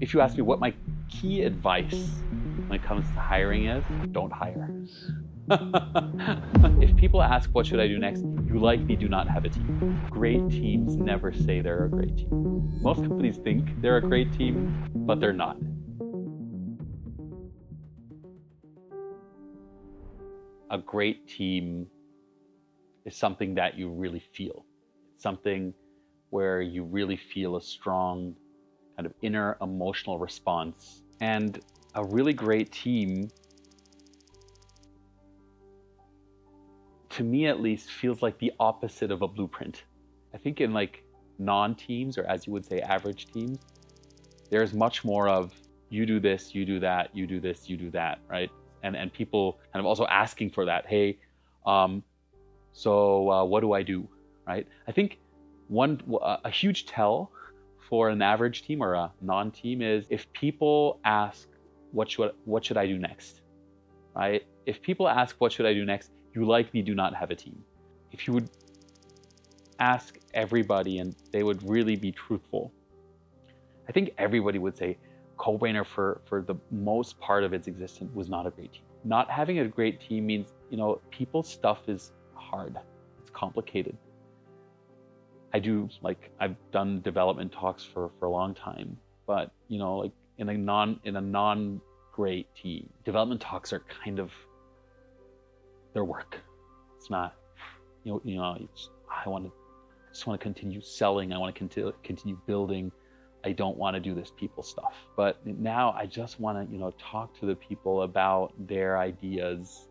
If you ask me what my key advice when it comes to hiring is, don't hire. If people ask, what should I do next? You likely do not have a team. Great teams never say they're a great team. Most companies think they're a great team, but they're not. A great team is something that you really feel. It's something where you really feel a strong kind of inner emotional response. And a really great team, to me at least, feels like the opposite of a blueprint. I think in like non-teams, or as you would say, average teams, there's much more of you do this, you do that, you do this, you do that, right? And people kind of also asking for that. Hey, so what do I do, right? I think a huge tell for an average team or a non-team is if people ask, what should I do next, right? If people ask, what should I do next, you likely do not have a team. If you would ask everybody and they would really be truthful, I think everybody would say Cobrainer for the most part of its existence was not a great team. Not having a great team means, people's stuff is hard. It's complicated. I've done development talks for a long time, but like in a non-great team, development talks are kind of their work. It's not, I just want to continue selling. I want to continue building. I don't want to do this people stuff. But now I just want to, talk to the people about their ideas,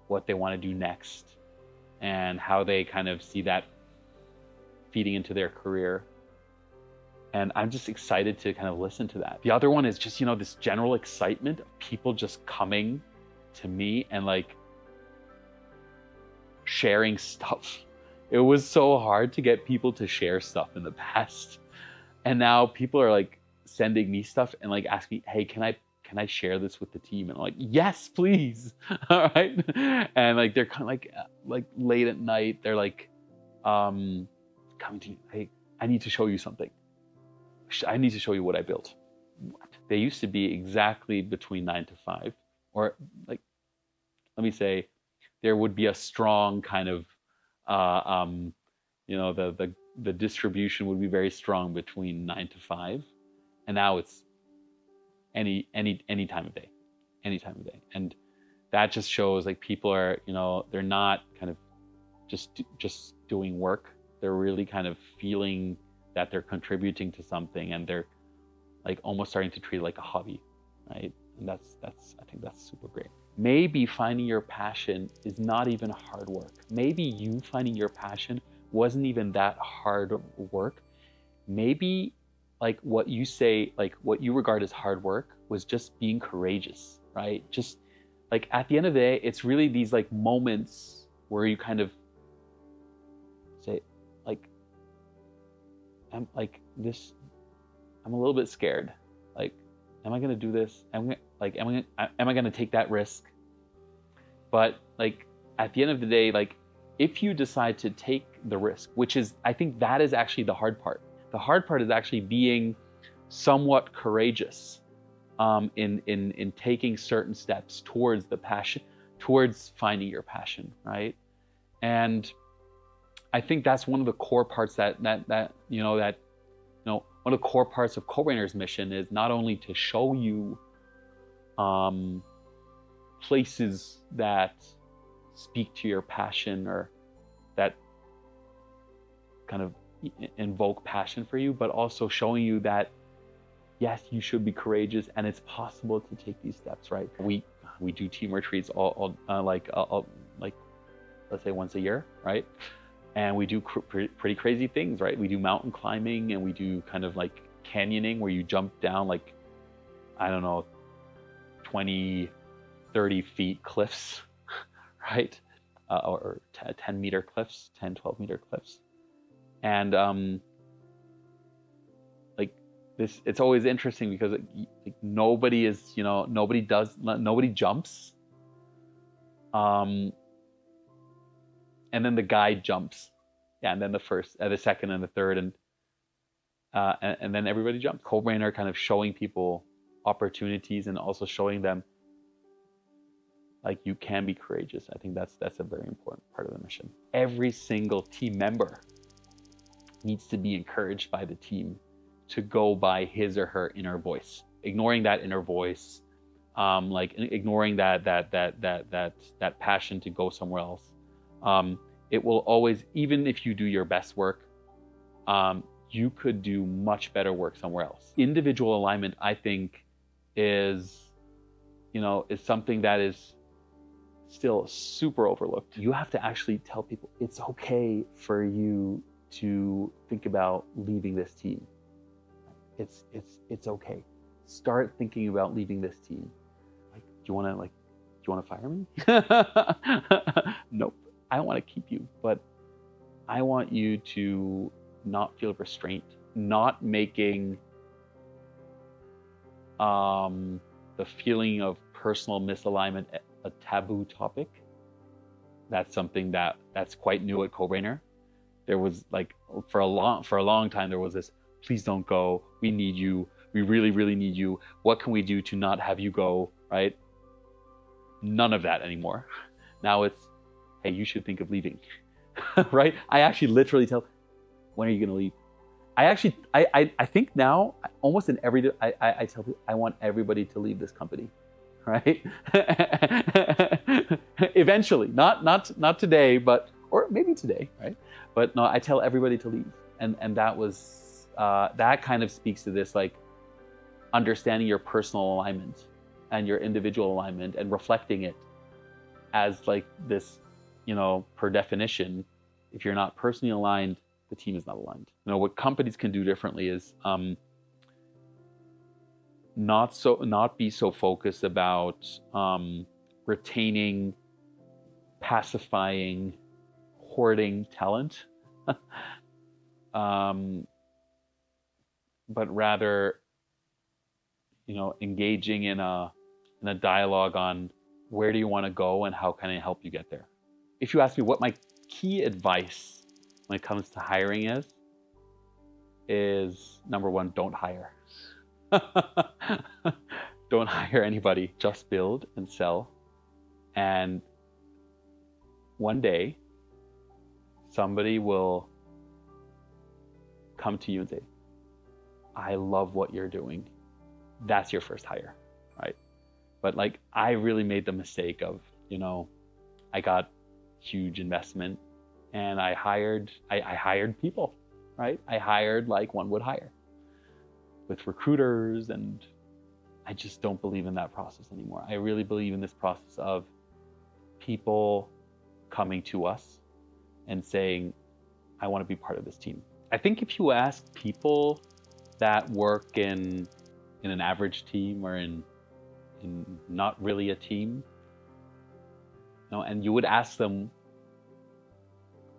what they want to do next, and how they kind of see that feeding into their career. And I'm just excited to kind of listen to that. The other one is just, this general excitement of people just coming to me and like sharing stuff. It was so hard to get people to share stuff in the past. And now people are like sending me stuff and like asking me, hey, can I share this with the team? And I'm like, yes, please. All right. And like, they're kind of like late at night, they're like, coming to me, hey, I need to show you something. I need to show you what I built. What? They used to be exactly between 9 to 5, or like, let me say, there would be a strong kind of, the distribution would be very strong between 9 to 5, and now it's any time of day, and that just shows like people are, they're not kind of just doing work. They're really kind of feeling that they're contributing to something, and they're like almost starting to treat it like a hobby, right? And I think that's super great. Maybe finding your passion is not even hard work. Maybe you finding your passion wasn't even that hard work. Maybe like what you say, like what you regard as hard work was just being courageous, right? Just like at the end of the day, it's really these like moments where you kind of say, like, I'm a little bit scared. Like, am I gonna do this? Am I gonna take that risk? But like at the end of the day, like if you decide to take the risk, which is, I think that is actually the hard part. The hard part is actually being somewhat courageous in taking certain steps towards the passion, towards finding your passion, right? And I think that's one of the core parts one of the core parts of Cobrainer's mission is not only to show you places that speak to your passion or that kind of invoke passion for you, but also showing you that yes, you should be courageous and it's possible to take these steps, right? We do team retreats all let's say once a year, right? And we do pretty crazy things, right? We do mountain climbing, and we do kind of like canyoning where you jump down like, I don't know, 20, 30 feet cliffs, right? Or 10 meter cliffs, 10, 12 meter cliffs. And like this, it's always interesting because like nobody jumps. And then the guide jumps. Yeah, and then the second and the third. And and then everybody jumped. Cobrainer kind of showing people opportunities and also showing them like you can be courageous. I think that's a very important part of the mission. Every single team member needs to be encouraged by the team to go by his or her inner voice. Ignoring that inner voice, like ignoring that passion to go somewhere else. It will always, even if you do your best work, you could do much better work somewhere else. Individual alignment, I think, is something that is still super overlooked. You have to actually tell people it's okay for you to think about leaving this team. It's okay. Start thinking about leaving this team. Like, do you want to fire me? Nope. I want to keep you, but I want you to not feel restraint, not making the feeling of personal misalignment a taboo topic. That's something that's quite new at Cobrainer. There was like for a long time there was this, please don't go, we need you, we really, really need you, what can we do to not have you go, right? None of that anymore. Now it's, hey, you should think of leaving. Right? I actually literally tell, when are you gonna leave? I think now almost in every I tell people I want everybody to leave this company, right? Eventually, not today, but or maybe today, right? But no, I tell everybody to leave, and that was that kind of speaks to this, like understanding your personal alignment and your individual alignment and reflecting it as like this, per definition, if you're not personally aligned, the team is not aligned. What companies can do differently is not be so focused about retaining, pacifying, hoarding talent, but rather, engaging in a dialogue on where do you want to go and how can I help you get there. If you ask me what my key advice when it comes to hiring is number one, don't hire. Don't hire anybody. Just build and sell. And one day, somebody will come to you and say, I love what you're doing. That's your first hire, right? But like, I really made the mistake of, I got huge investment and I hired people, right? I hired like one would hire with recruiters, and I just don't believe in that process anymore. I really believe in this process of people coming to us and saying, I want to be part of this team. I think if you ask people that work in an average team or in not really a team, and you would ask them,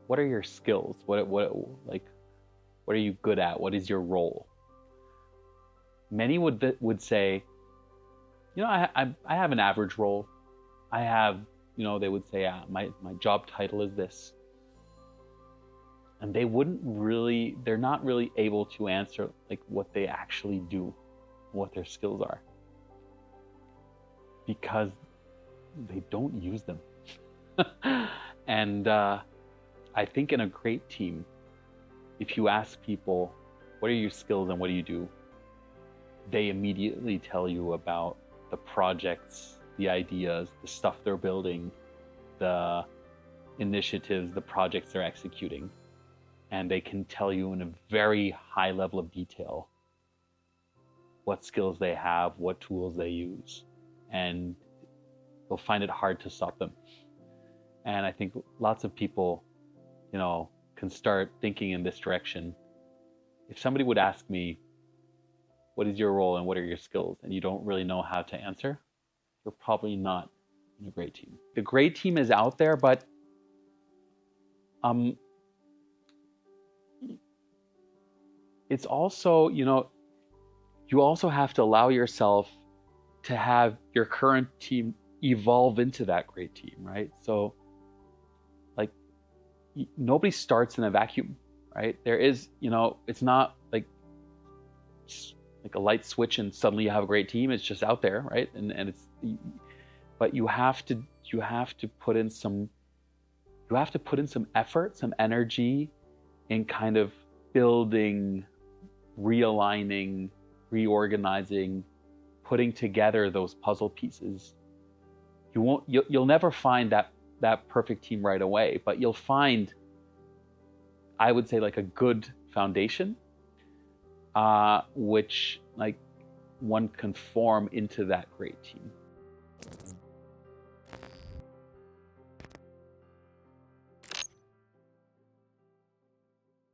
what are your skills? What are you good at? What is your role? Many would say, I have an average role. I have, they would say, my job title is this. And they're not really able to answer like what they actually do, what their skills are, because they don't use them. And I think in a great team, if you ask people, what are your skills and what do you do? They immediately tell you about the projects, the ideas, the stuff they're building, the initiatives, the projects they're executing. And they can tell you in a very high level of detail what skills they have, what tools they use, and you'll find it hard to stop them. And I think lots of people, can start thinking in this direction. If somebody would ask me, what is your role and what are your skills, and you don't really know how to answer, you're probably not in a great team. The great team is out there, but it's also, you also have to allow yourself to have your current team evolve into that great team, right? So like, nobody starts in a vacuum, right? There is, it's not like like a light switch and suddenly you have a great team. It's just out there, right? And it's, but you have to put in some effort, some energy in kind of building, realigning, reorganizing, putting together those puzzle pieces. You'll never find that perfect team right away, but you'll find, I would say, like a good foundation, which like one can form into that great team.